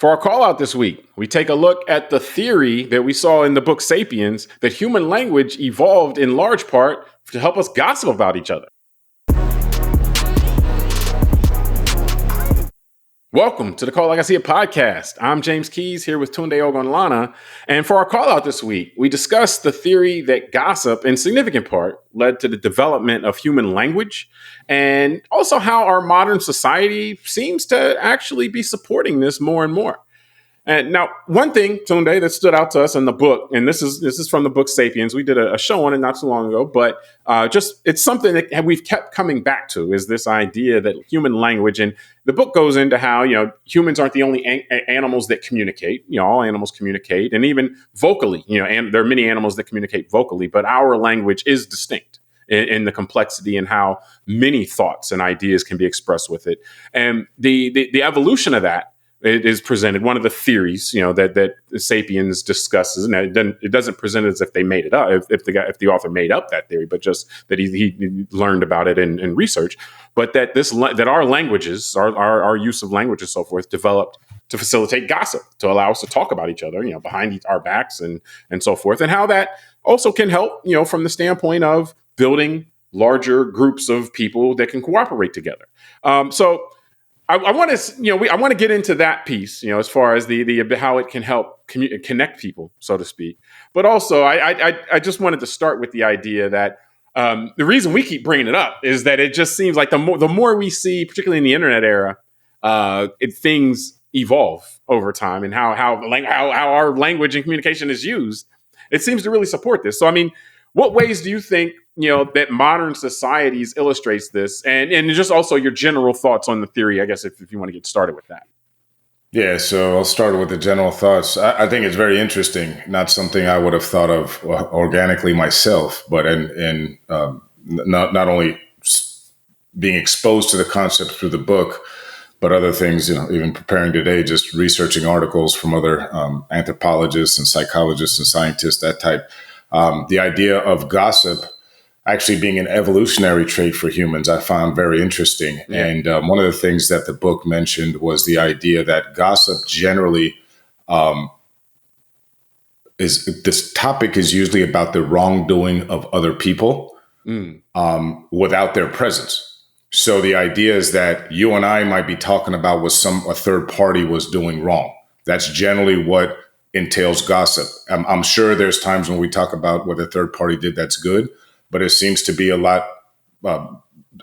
For our call out this week, we take a look at the theory that we saw in the book Sapiens that human language evolved in large part to help us gossip about each other. Welcome to the Call Like I See It podcast. I'm James Keys here with Tunde Ogunlana. And for our call out this week, we discussed the theory that gossip in significant part led to the development of human language and also how our modern society seems to actually be supporting this more and more. And now, one thing, Tunde, that stood out to us in the book, and this is from the book Sapiens. We did a show on it not too long ago, but it's something that we've kept coming back to is this idea that human language, and the book goes into how, humans aren't the only animals that communicate. All animals communicate, and even vocally, and there are many animals that communicate vocally, but our language is distinct in the complexity and how many thoughts and ideas can be expressed with it. And the evolution of that, it is presented, one of the theories, that Sapiens discusses, and it doesn't present it as if they made it up, if the author made up that theory, but just that he learned about it in research, but that our languages, our use of language and so forth, developed to facilitate gossip, to allow us to talk about each other, behind our backs and so forth, and how that also can help, from the standpoint of building larger groups of people that can cooperate together. So I want to get into that piece, as far as the how it can help connect people, so to speak. But also, I just wanted to start with the idea that the reason we keep bringing it up is that it just seems like the more we see, particularly in the internet era, things evolve over time, and how our language and communication is used. It seems to really support this. So, I mean, what ways do you think that modern societies illustrates this, and just also your general thoughts on the theory, I guess, if you want to get started with that. Yeah, so I'll start with the general thoughts. I think it's very interesting, not something I would have thought of organically myself, but not only being exposed to the concept through the book, but other things, even preparing today, just researching articles from other anthropologists and psychologists and scientists, that type. The idea of gossip actually being an evolutionary trait for humans, I found very interesting. Yeah. And one of the things that the book mentioned was the idea that gossip generally this topic is usually about the wrongdoing of other people without their presence. So the idea is that you and I might be talking about what a third party was doing wrong. That's generally what entails gossip. I'm sure there's times when we talk about what a third party did that's good, but it seems to be a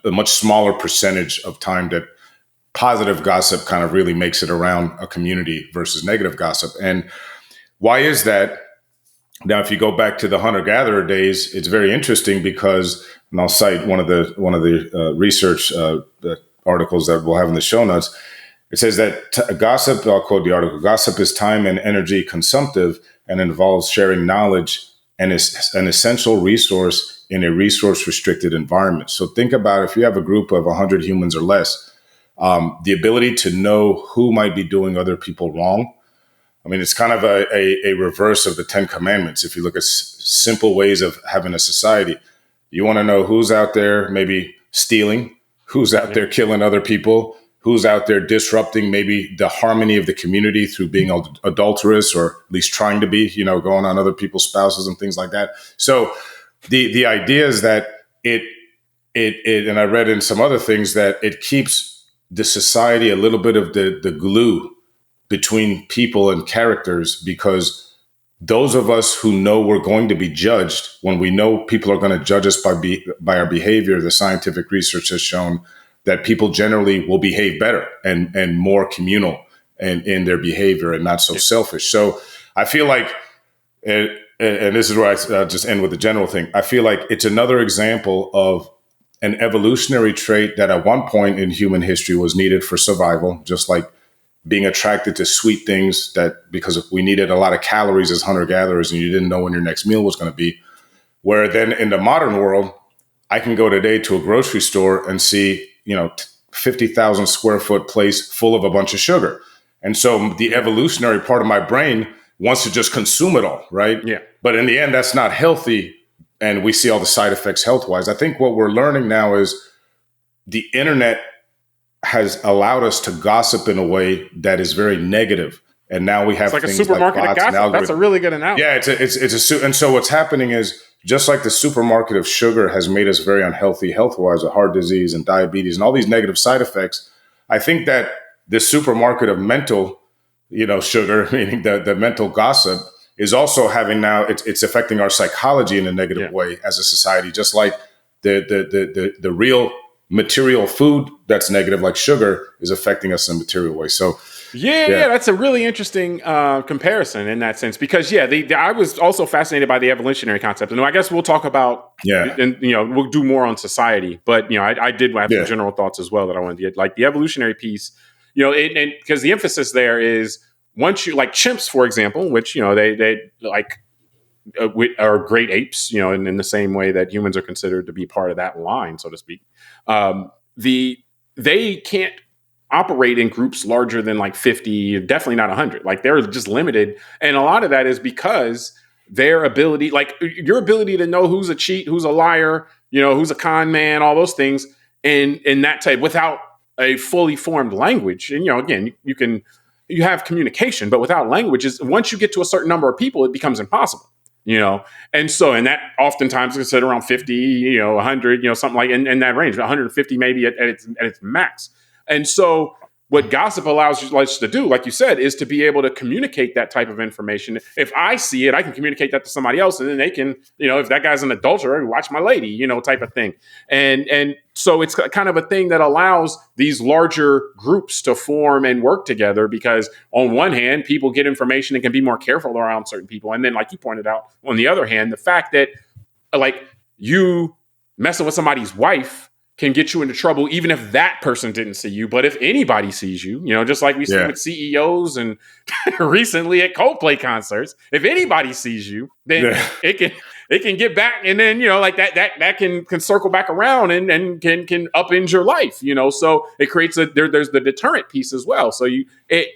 much smaller percentage of time that positive gossip kind of really makes it around a community versus negative gossip. And why is that? Now, if you go back to the hunter-gatherer days, it's very interesting because, and I'll cite one of the research articles that we'll have in the show notes. It says that gossip, I'll quote the article, gossip is time and energy consumptive and involves sharing knowledge and is an essential resource in a resource-restricted environment. So think about if you have a group of 100 humans or less, the ability to know who might be doing other people wrong. I mean, it's kind of a reverse of the 10 Commandments. If you look at simple ways of having a society, you want to know who's out there maybe stealing, who's out there killing other people, who's out there disrupting maybe the harmony of the community through being adulterous or at least trying to be, going on other people's spouses and things like that. So the idea is that it and I read in some other things that it keeps the society a little bit of the glue between people and characters, because those of us who know we're going to be judged, when we know people are going to judge us by our behavior, the scientific research has shown that people generally will behave better and more communal in their behavior and not so selfish. So I feel like, and this is where I just end with the general thing, I feel like it's another example of an evolutionary trait that at one point in human history was needed for survival, just like being attracted to sweet things, that because we needed a lot of calories as hunter-gatherers and you didn't know when your next meal was going to be. Where then in the modern world, I can go today to a grocery store and see 50,000 square foot place full of a bunch of sugar. And so the evolutionary part of my brain wants to just consume it all, right? Yeah. But in the end, that's not healthy. And we see all the side effects health-wise. I think what we're learning now is the internet has allowed us to gossip in a way that is very negative. And now we have It's like a things supermarket like of bots and gossip. That's a algorithms. really good analogy. Yeah, and so what's happening is just like the supermarket of sugar has made us very unhealthy health-wise, with heart disease and diabetes and all these negative side effects. I think that the supermarket of mental, sugar, meaning the mental gossip, is also having now it's affecting our psychology in a negative way as a society, just like the real material food that's negative, like sugar, is affecting us in a material way. So yeah, that's a really interesting comparison in that sense, because I was also fascinated by the evolutionary concept, and I guess we'll talk about and we'll do more on society, but I did have some general thoughts as well that I wanted to get, like the evolutionary piece, and because the emphasis there is, once you, like chimps, for example, which they like are great apes, in the same way that humans are considered to be part of that line, so to speak. They can't operate in groups larger than like 50, definitely not 100. Like they're just limited. And a lot of that is because their ability, like your ability to know who's a cheat, who's a liar, who's a con man, all those things, and that type, without a fully formed language. And, again, you have communication, but without language, once you get to a certain number of people, it becomes impossible. And that oftentimes is considered around 50, 100, something like in that range, 150 maybe at its max. And so what gossip allows you to do, like you said, is to be able to communicate that type of information. If I see it, I can communicate that to somebody else, and then they can, if that guy's an adulterer, watch my lady, type of thing. And so it's kind of a thing that allows these larger groups to form and work together, because on one hand, people get information and can be more careful around certain people. And then, like you pointed out, on the other hand, the fact that like you messing with somebody's wife can get you into trouble, even if that person didn't see you. But if anybody sees you, just like we see with CEOs and recently at Coldplay concerts, if anybody sees you, then it can get back, and then like that can circle back around and can upend your life. So it creates there's the deterrent piece as well. So it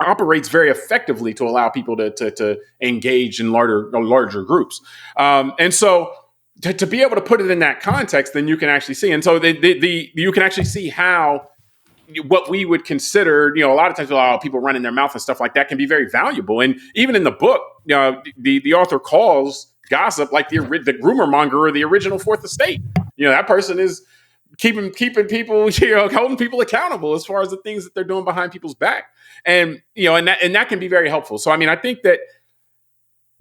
operates very effectively to allow people to engage in larger groups, and so. To be able to put it in that context, then you can actually see. And so you can actually see how what we would consider, a lot of times people running their mouth and stuff like that can be very valuable. And even in the book, the author calls gossip like the rumor monger or the original Fourth Estate. That person is keeping people, holding people accountable as far as the things that they're doing behind people's back. And, and that can be very helpful. So, I think that,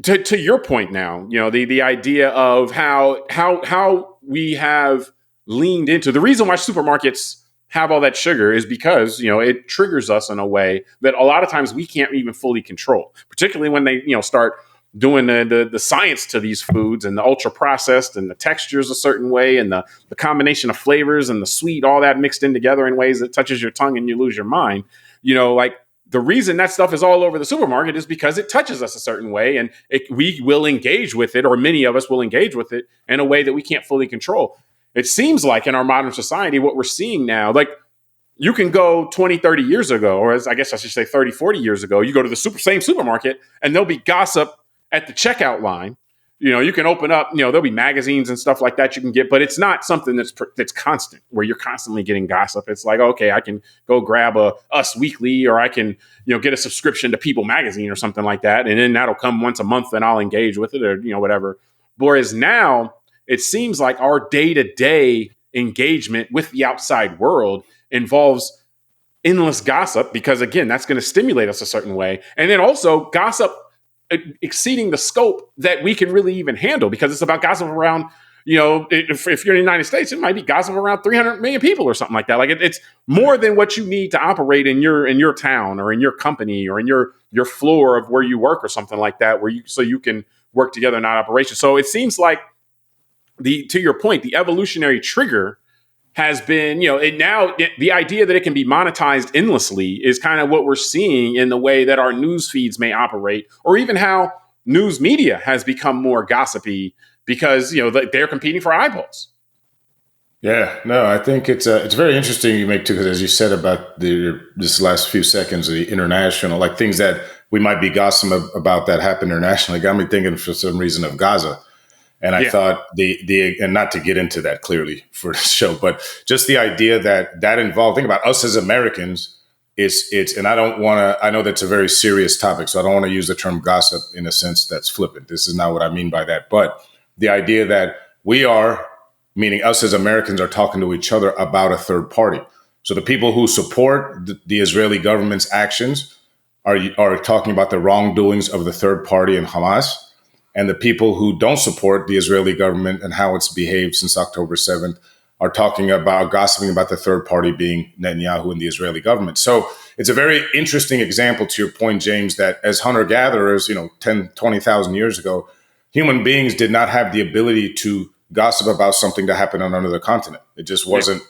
to your point now, the idea of how we have leaned into the reason why supermarkets have all that sugar is because, it triggers us in a way that a lot of times we can't even fully control, particularly when they, start doing the science to these foods and the ultra processed and the textures a certain way and the combination of flavors and the sweet, all that mixed in together in ways that touches your tongue and you lose your mind. Like the reason that stuff is all over the supermarket is because it touches us a certain way, and we will engage with it, or many of us will engage with it in a way that we can't fully control. It seems like in our modern society, what we're seeing now, like you can go 20, 30 years ago, or as I guess I should say 30, 40 years ago, you go to the same supermarket and there'll be gossip at the checkout line. You can open up, there'll be magazines and stuff like that you can get, but it's not something that's constant, where you're constantly getting gossip. It's like, okay, I can go grab a Us Weekly, or I can, get a subscription to People Magazine or something like that. And then that'll come once a month and I'll engage with it, or, whatever. Whereas now it seems like our day-to-day engagement with the outside world involves endless gossip, because again, that's going to stimulate us a certain way. And then also gossip exceeding the scope that we can really even handle, because it's about gossip around, if you're in the United States, it might be gossip around 300 million people or something like that. Like it's more than what you need to operate in your town or in your company or in your floor of where you work or something like that, so you can work together in that operation. So it seems like to your point, the evolutionary trigger has been, the idea that it can be monetized endlessly is kind of what we're seeing in the way that our news feeds may operate, or even how news media has become more gossipy because, they're competing for eyeballs. Yeah, no, I think it's very interesting you make too, because as you said about this last few seconds, the international, like things that we might be gossiping about that happen internationally, got me thinking for some reason of Gaza. And I thought and not to get into that clearly for the show, but just the idea that involved, think about us as Americans, it's and I don't want to, I know that's a very serious topic, so I don't want to use the term gossip in a sense that's flippant. This is not what I mean by that. But the idea that we are, meaning us as Americans, are talking to each other about a third party. So the people who support the Israeli government's actions are talking about the wrongdoings of the third party in Hamas. And the people who don't support the Israeli government and how it's behaved since October 7th are talking about gossiping about the third party being Netanyahu and the Israeli government. So it's a very interesting example to your point, James, that as hunter-gatherers, 10, 20,000 years ago, human beings did not have the ability to gossip about something that happened on another continent. It just wasn't,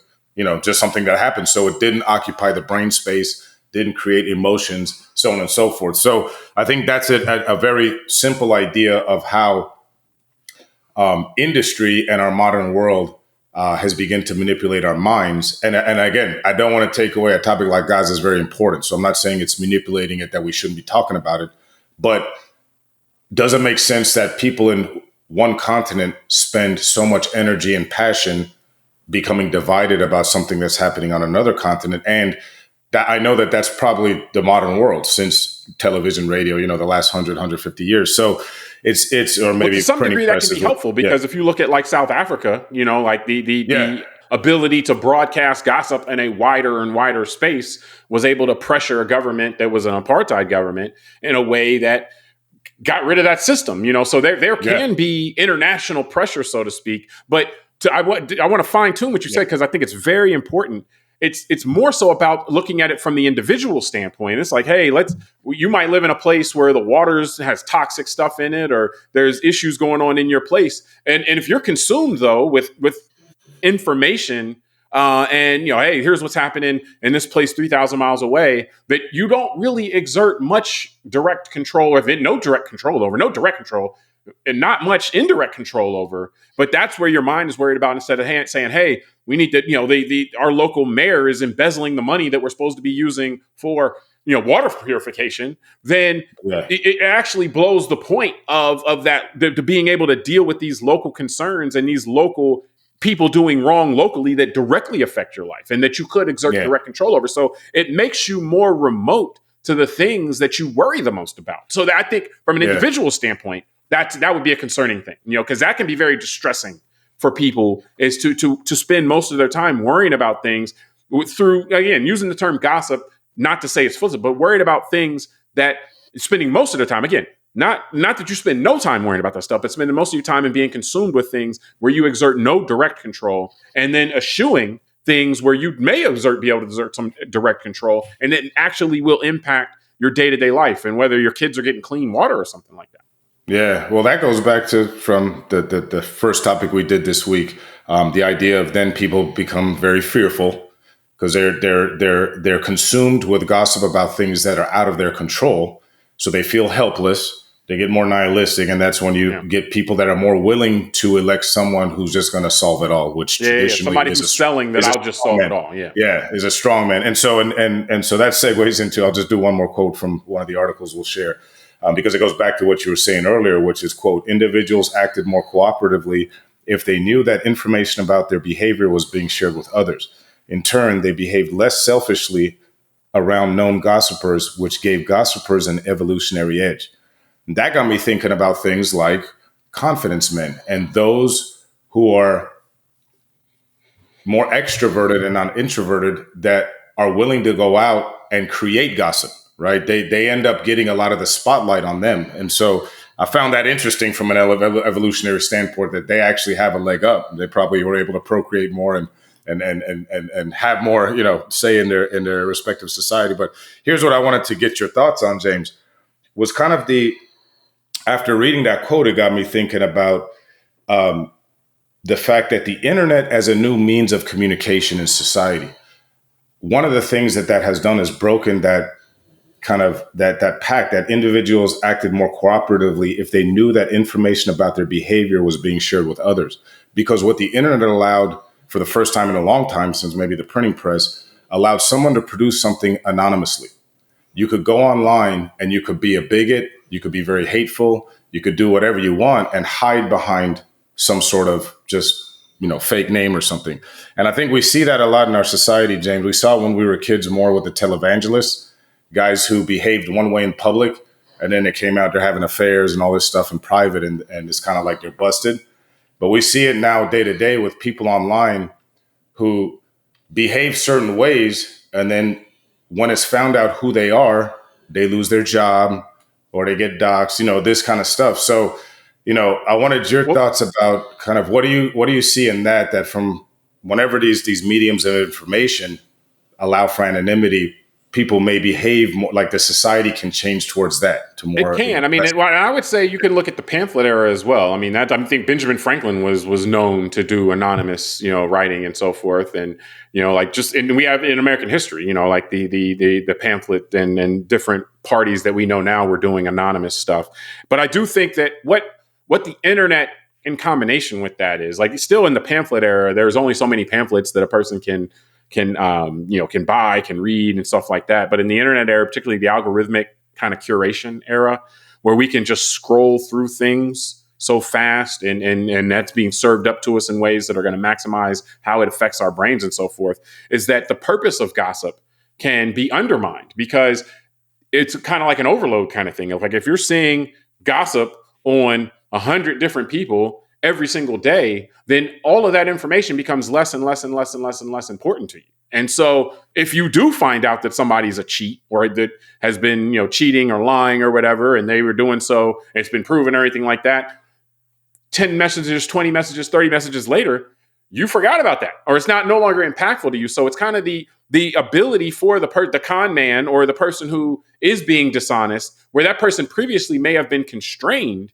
just something that happened. So it didn't occupy the brain space, didn't create emotions, so on and so forth. So I think that's a very simple idea of how industry and our modern world has begun to manipulate our minds. And again, I don't want to take away a topic like Gaza is very important. So I'm not saying it's manipulating it, that we shouldn't be talking about it. But does it make sense that people in one continent spend so much energy and passion becoming divided about something that's happening on another continent? And that, I know that that's probably the modern world since television, radio, the last 100, 150 years. So it's or maybe to some degree that can be helpful because if you look at like South Africa, like the ability to broadcast gossip in a wider and wider space was able to pressure a government that was an apartheid government in a way that got rid of that system, so there can be international pressure, so to speak. But I want to fine tune what you said, because I think it's very important. It's more so about looking at it from the individual standpoint. It's like, hey, you might live in a place where the water has toxic stuff in it, or there's issues going on in your place. And if you're consumed though with information, and hey, here's what's happening in this place 3,000 miles away, that you don't really exert much direct control, or no direct control, and not much indirect control over. But that's where your mind is worried about, instead of saying, hey, we need to, our local mayor is embezzling the money that we're supposed to be using for, water purification. Then it actually blows the point of that, to being able to deal with these local concerns and these local people doing wrong locally that directly affect your life and that you could exert direct control over. So it makes you more remote to the things that you worry the most about. So that, I think from an individual standpoint, that would be a concerning thing, because that can be very distressing for people, is to spend most of their time worrying about things through, again, using the term gossip, not to say it's explicit, but worried about things that spending most of their time, again, not that you spend no time worrying about that stuff, but spending most of your time in being consumed with things where you exert no direct control, and then eschewing things where you may be able to exert some direct control, and it actually will impact your day-to-day life and whether your kids are getting clean water or something like that. Yeah, well, that goes back to from the first topic we did this week, the idea of then people become very fearful because they're consumed with gossip about things that are out of their control, so they feel helpless. They get more nihilistic, and that's when you get people that are more willing to elect someone who's just going to solve it all, which traditionally somebody who's selling that I'll just solve it all. Is a strong man, and so that segues into. I'll just do one more quote from one of the articles we'll share. Because it goes back to what you were saying earlier, which is, quote, individuals acted more cooperatively if they knew that information about their behavior was being shared with others. In turn, they behaved less selfishly around known gossipers, which gave gossipers an evolutionary edge. And that got me thinking about things like confidence men and those who are more extroverted and not introverted that are willing to go out and create gossip. Right. They end up getting a lot of the spotlight on them. And so I found that interesting from an evolutionary standpoint, that they actually have a leg up. They probably were able to procreate more and have more, say in their respective society. But here's what I wanted to get your thoughts on, James, was kind of after reading that quote, it got me thinking about the fact that the internet as a new means of communication in society. One of the things that has done is broken that kind of that pact, that individuals acted more cooperatively if they knew that information about their behavior was being shared with others. Because what the internet allowed, for the first time in a long time, since maybe the printing press, allowed someone to produce something anonymously. You could go online and you could be a bigot, you could be very hateful, you could do whatever you want and hide behind some sort of just, fake name or something. And I think we see that a lot in our society, James. We saw when we were kids more with the televangelists, guys who behaved one way in public, and then it came out they're having affairs and all this stuff in private, and it's kind of like they're busted. But we see it now day to day with people online who behave certain ways, and then when it's found out who they are, they lose their job or they get doxxed, this kind of stuff. So, I wanted your thoughts about kind of what do you see in that from whenever these mediums of information allow for anonymity, people may behave more like the society can change towards that to more. It can. I would say you can look at the pamphlet era as well. I think Benjamin Franklin was known to do anonymous, writing and so forth. And, and we have in American history, like the pamphlet and different parties that we know now were doing anonymous stuff. But I do think that what the internet in combination with that is, like, still in the pamphlet era, there's only so many pamphlets that a person can buy, can read and stuff like that. But in the internet era, particularly the algorithmic kind of curation era, where we can just scroll through things so fast and that's being served up to us in ways that are going to maximize how it affects our brains and so forth, is that the purpose of gossip can be undermined because it's kind of like an overload kind of thing. Like if you're seeing gossip on 100 different people every single day, then all of that information becomes less and less and less and less and less important to you. And so if you do find out that somebody's a cheat or that has been, cheating or lying or whatever, and they were doing so, it's been proven or anything like that, 10 messages, 20 messages, 30 messages later, you forgot about that, or it's no longer impactful to you. So it's kind of the ability for the con man or the person who is being dishonest, where that person previously may have been constrained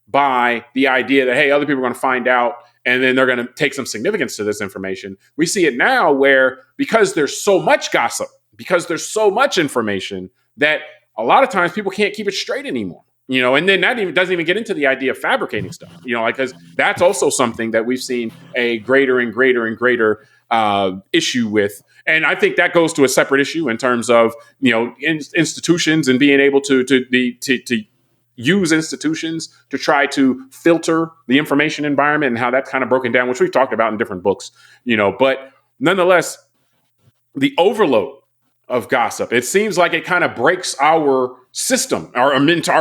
by the idea that, hey, other people are going to find out and then they're going to take some significance to this information. We see it now where, because there's so much gossip, because there's so much information, that a lot of times people can't keep it straight anymore. And then that doesn't even get into the idea of fabricating stuff, because that's also something that we've seen a greater and greater and greater issue with. And I think that goes to a separate issue in terms of, institutions and being able to use institutions to try to filter the information environment and how that's kind of broken down, which we've talked about in different books, but nonetheless, the overload of gossip, it seems like it kind of breaks our system, our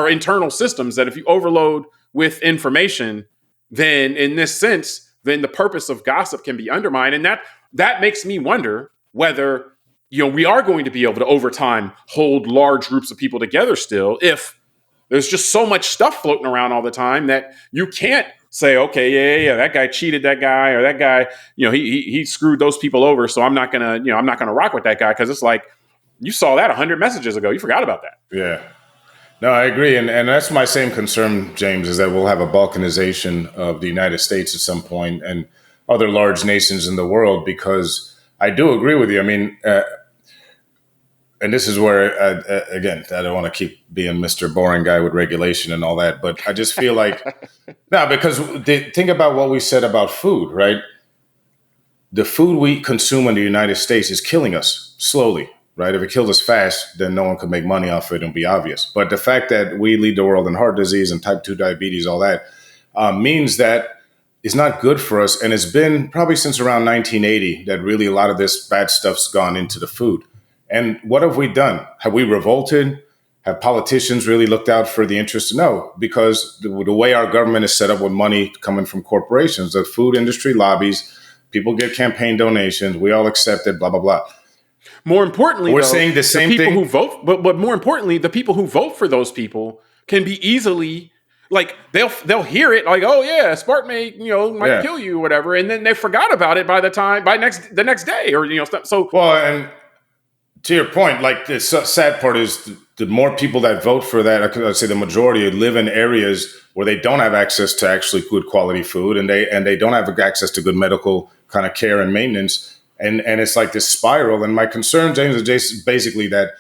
internal systems, that if you overload with information, then in this sense, then the purpose of gossip can be undermined. And that makes me wonder whether, we are going to be able to over time hold large groups of people together still, if there's just so much stuff floating around all the time that you can't say, okay, yeah, that guy cheated that guy, or that guy, he screwed those people over. So I'm not gonna rock with that guy, because it's like, you saw that 100 messages ago, you forgot about that. Yeah, no, I agree, and that's my same concern, James, is that we'll have a balkanization of the United States at some point and other large nations in the world, because I do agree with you. And this is where, again, I don't want to keep being Mr. Boring guy with regulation and all that, but I just feel like, because think about what we said about food, right? The food we consume in the United States is killing us slowly, right? If it killed us fast, then no one could make money off it and be obvious. But the fact that we lead the world in heart disease and type 2 diabetes, all that, means that it's not good for us. And it's been probably since around 1980 that really a lot of this bad stuff's gone into the food. And what have we done? Have we revolted? Have politicians really looked out for the interests? No, because the way our government is set up with money coming from corporations, the food industry lobbies, people get campaign donations, we all accept it, blah, blah, blah. More importantly, we're saying the same people thing. Who vote, but more importantly, the people who vote for those people can be easily, like, they'll hear it like, oh yeah, Spark might kill you or whatever, and then they forgot about it by the next day, or so. Well, and to your point, like, the sad part is the more people that vote for that, I'd say the majority live in areas where they don't have access to actually good quality food, and they don't have access to good medical kind of care and maintenance. And it's like this spiral. And my concern, James, is basically that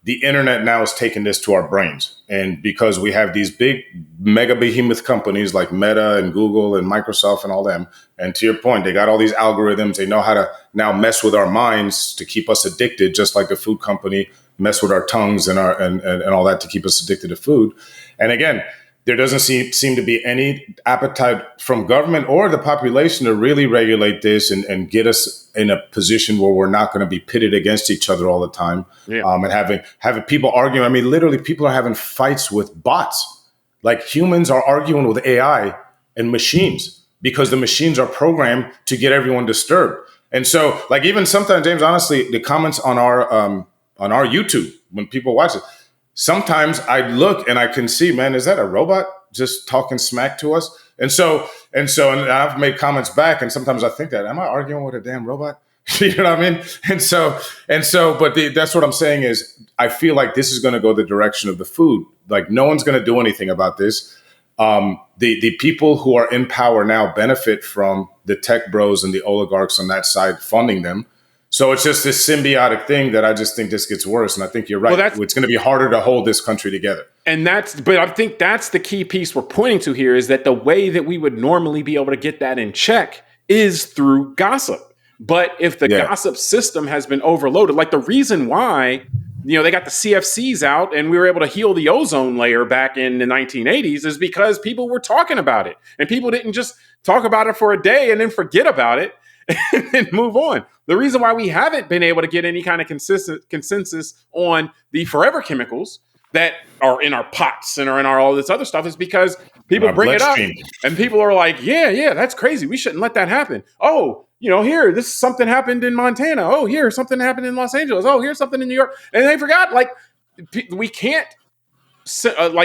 the internet now is taking this to our brains. And because we have these big mega behemoth companies like Meta and Google and Microsoft and all them, and to your point, they got all these algorithms. They know how to now mess with our minds to keep us addicted, just like the food company mess with our tongues and all that to keep us addicted to food. And again, there doesn't seem to be any appetite from government or the population to really regulate this and get us in a position where we're not going to be pitted against each other all the time. Yeah. And having people arguing. I mean, literally, people are having fights with bots. Like humans are arguing with AI and machines because the machines are programmed to get everyone disturbed. And so, like, even sometimes, James, honestly, the comments on our YouTube when people watch it, sometimes I look and I can see, man, is that a robot just talking smack to us? And I've made comments back, and sometimes I think that, am I arguing with a damn robot? You know what I mean? That's what I'm saying is, I feel like this is going to go the direction of the food. Like, no one's going to do anything about this. The people who are in power now benefit from the tech bros and the oligarchs on that side funding them. So it's just this symbiotic thing that I just think this gets worse. And I think you're right. Well, it's going to be harder to hold this country together. But I think that's the key piece we're pointing to here, is that the way that we would normally be able to get that in check is through gossip. But if the gossip system has been overloaded, like the reason why, they got the CFCs out and we were able to heal the ozone layer back in the 1980s is because people were talking about it. And people didn't just talk about it for a day and then forget about it and then move on. The reason why we haven't been able to get any kind of consensus on the forever chemicals that are in our pots and are in our all this other stuff is because people bring it up and people are like, yeah, that's crazy. We shouldn't let that happen. Oh, here, this something happened in Montana. Oh, here, something happened in Los Angeles. Oh, here's something in New York. And they forgot, like, we can't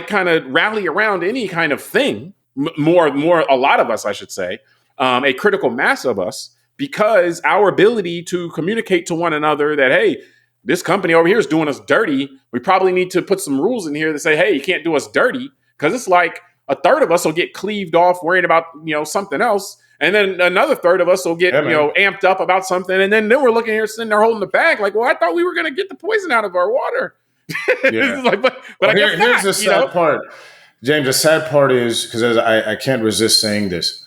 kind of rally around any kind of thing. A lot of us, I should say, a critical mass of us, because our ability to communicate to one another that, hey, this company over here is doing us dirty. We probably need to put some rules in here that say, hey, you can't do us dirty, because it's like a third of us will get cleaved off worrying about, something else. And then another third of us will get, amped up about something. And then we're looking here, sitting there holding the bag like, well, I thought we were going to get the poison out of our water. Yeah. but I guess here's the sad part, James. The sad part is, because I can't resist saying this,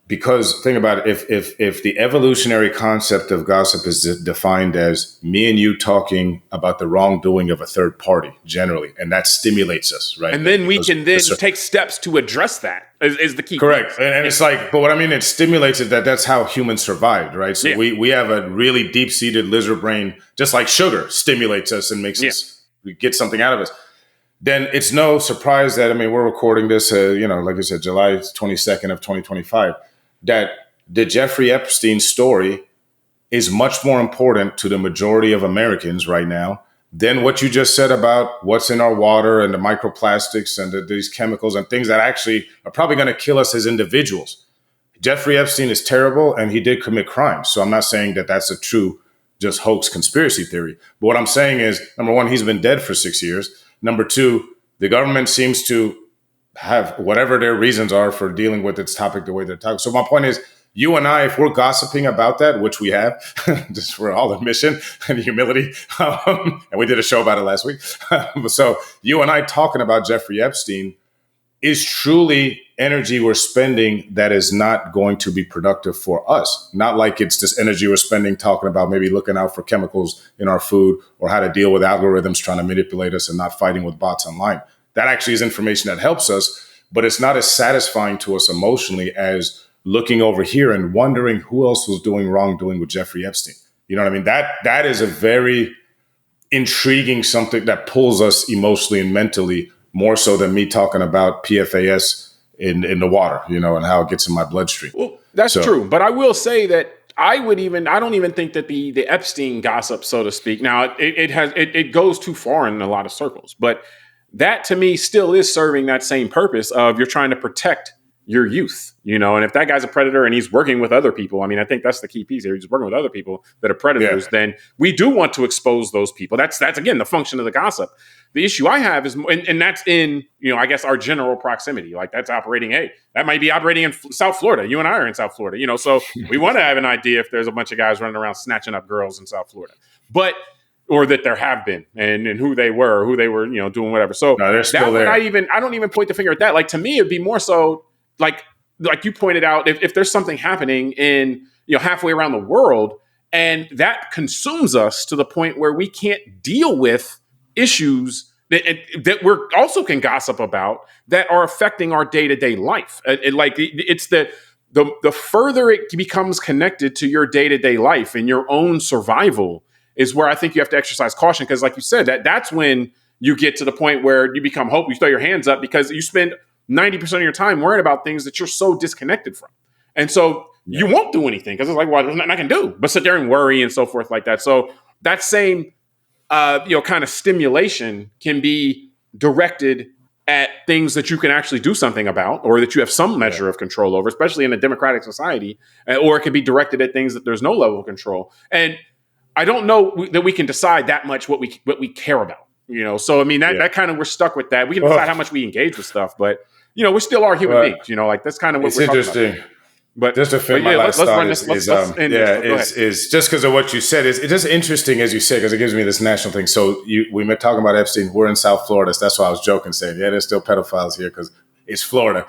because think about it. If the evolutionary concept of gossip is defined as me and you talking about the wrongdoing of a third party generally, and that stimulates us, right? And then we can take steps to address that is the key. Correct. And it's like, but what I mean, it stimulates it, that's how humans survived, right? So we have a really deep-seated lizard brain, just like sugar stimulates us and makes us, we get something out of us. Then it's no surprise that, we're recording this, like I said, July 22nd of 2025, that the Jeffrey Epstein story is much more important to the majority of Americans right now than what you just said about what's in our water and the microplastics and these chemicals and things that actually are probably going to kill us as individuals. Jeffrey Epstein is terrible and he did commit crimes. So I'm not saying that that's a true just hoax conspiracy theory. But what I'm saying is, number one, he's been dead for 6 years. Number two, the government seems to have whatever their reasons are for dealing with its topic the way they're talking. So my point is, you and I, if we're gossiping about that, which we have, just for all admission and humility, and we did a show about it last week. So you and I talking about Jeffrey Epstein is truly energy we're spending that is not going to be productive for us. Not like it's this energy we're spending talking about maybe looking out for chemicals in our food or how to deal with algorithms trying to manipulate us and not fighting with bots online. That actually is information that helps us, but it's not as satisfying to us emotionally as looking over here and wondering who else was doing wrongdoing with Jeffrey Epstein. You know what I mean? That is a very intriguing something that pulls us emotionally and mentally more so than me talking about PFAS in the water, and how it gets in my bloodstream. Well, that's true. But I will say that I don't even think that the Epstein gossip, so to speak, now it goes too far in a lot of circles, but that to me still is serving that same purpose of you're trying to protect your youth, and if that guy's a predator and he's working with other people, I think that's the key piece here. He's working with other people that are predators. Then we do want to expose those people. That's again, the function of the gossip. The issue I have is, and that's in, I guess our general proximity, like that's operating, that might be operating in South Florida. You and I are in South Florida, so we want to have an idea if there's a bunch of guys running around snatching up girls in South Florida, or that there have been and who they were, doing whatever. So no, they're still there. I don't even point the finger at that. Like to me, it'd be more so like you pointed out, if there's something happening in, halfway around the world and that consumes us to the point where we can't deal with issues that we're also can gossip about that are affecting our day-to-day life. It's the further it becomes connected to your day-to-day life and your own survival is where I think you have to exercise caution. Because like you said, that's when you get to the point where you become hope, you throw your hands up because you spend 90% of your time worrying about things that you're so disconnected from. And so you won't do anything because it's like, well, there's nothing I can do but sit there and worry and so forth like that. So that same kind of stimulation can be directed at things that you can actually do something about or that you have some measure of control over, especially in a democratic society, or it can be directed at things that there's no level of control. And I don't know that we can decide that much what we care about, So, I mean, that kind of, we're stuck with that. We can decide how much we engage with stuff, but, we still are human beings, like that's kind of what we're talking about. It's interesting. But just to fit my last thought is just because of what you said. It's just interesting, as you said, because it gives me this national thing. So we were talking about Epstein. We're in South Florida. So that's why I was joking, saying, there's still pedophiles here because it's Florida.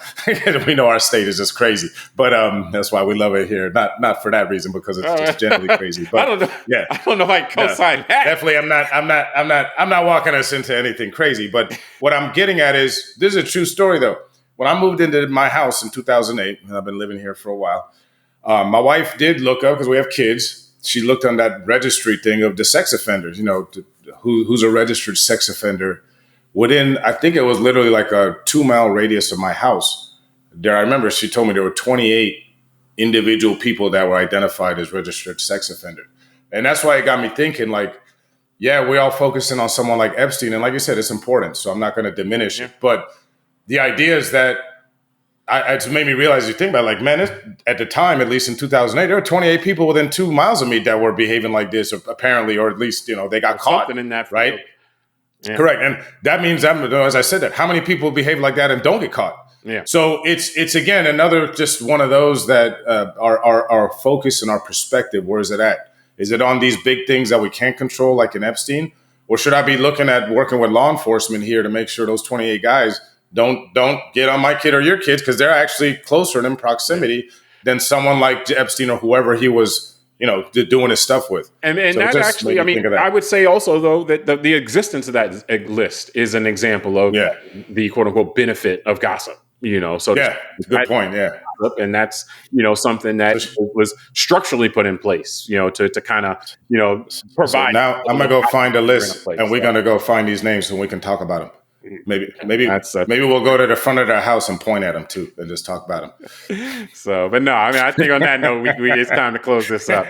We know our state is just crazy. But that's why we love it here. Not for that reason, because it's just generally crazy. But I don't know. I don't know if I can co-sign that. Definitely, I'm not walking us into anything crazy. But what I'm getting at is, this is a true story, though. When I moved into my house in 2008, and I've been living here for a while, my wife did look up, because we have kids. She looked on that registry thing of the sex offenders, who's a registered sex offender. Within, I think it was literally like a 2-mile radius of my house. I remember she told me there were 28 individual people that were identified as registered sex offenders. And that's why it got me thinking, we're all focusing on someone like Epstein. And like you said, it's important. So I'm not going to diminish it. But the idea is that it's made me realize, you think about at the time, at least in 2008, there were 28 people within 2 miles of me that were behaving like this, apparently, or at least, they got caught. Something in that field. Right? Yeah. Correct. And that means, as I said, that how many people behave like that and don't get caught? Yeah. So it's again, another just one of those that our focus and our perspective, where is it at? Is it on these big things that we can't control, like in Epstein? Or should I be looking at working with law enforcement here to make sure those 28 guys don't get on my kid or your kids, because they're actually closer in proximity than someone like Epstein or whoever he was, doing his stuff with. And so that actually, I would say also, though, that the existence of that list is an example of the quote unquote benefit of gossip. So good point. Yeah, and that's something that was structurally put in place. To kind of provide. So now I'm gonna go find a list, and we're gonna go find these names so we can talk about them. Maybe we'll go to the front of their house and point at them too, and just talk about them. So, but no, I think on that note, it's time to close this up.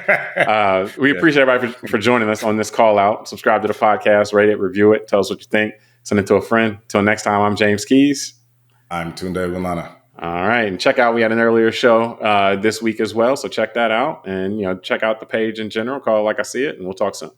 We appreciate everybody for joining us on this call out. Subscribe to the podcast, rate it, review it, tell us what you think, send it to a friend. Till next time, I'm James Keys. I'm Tunde Ogunlana. All right, and check out, we had an earlier show this week as well, so check that out, and check out the page in general. Call it Like I See It, and we'll talk soon.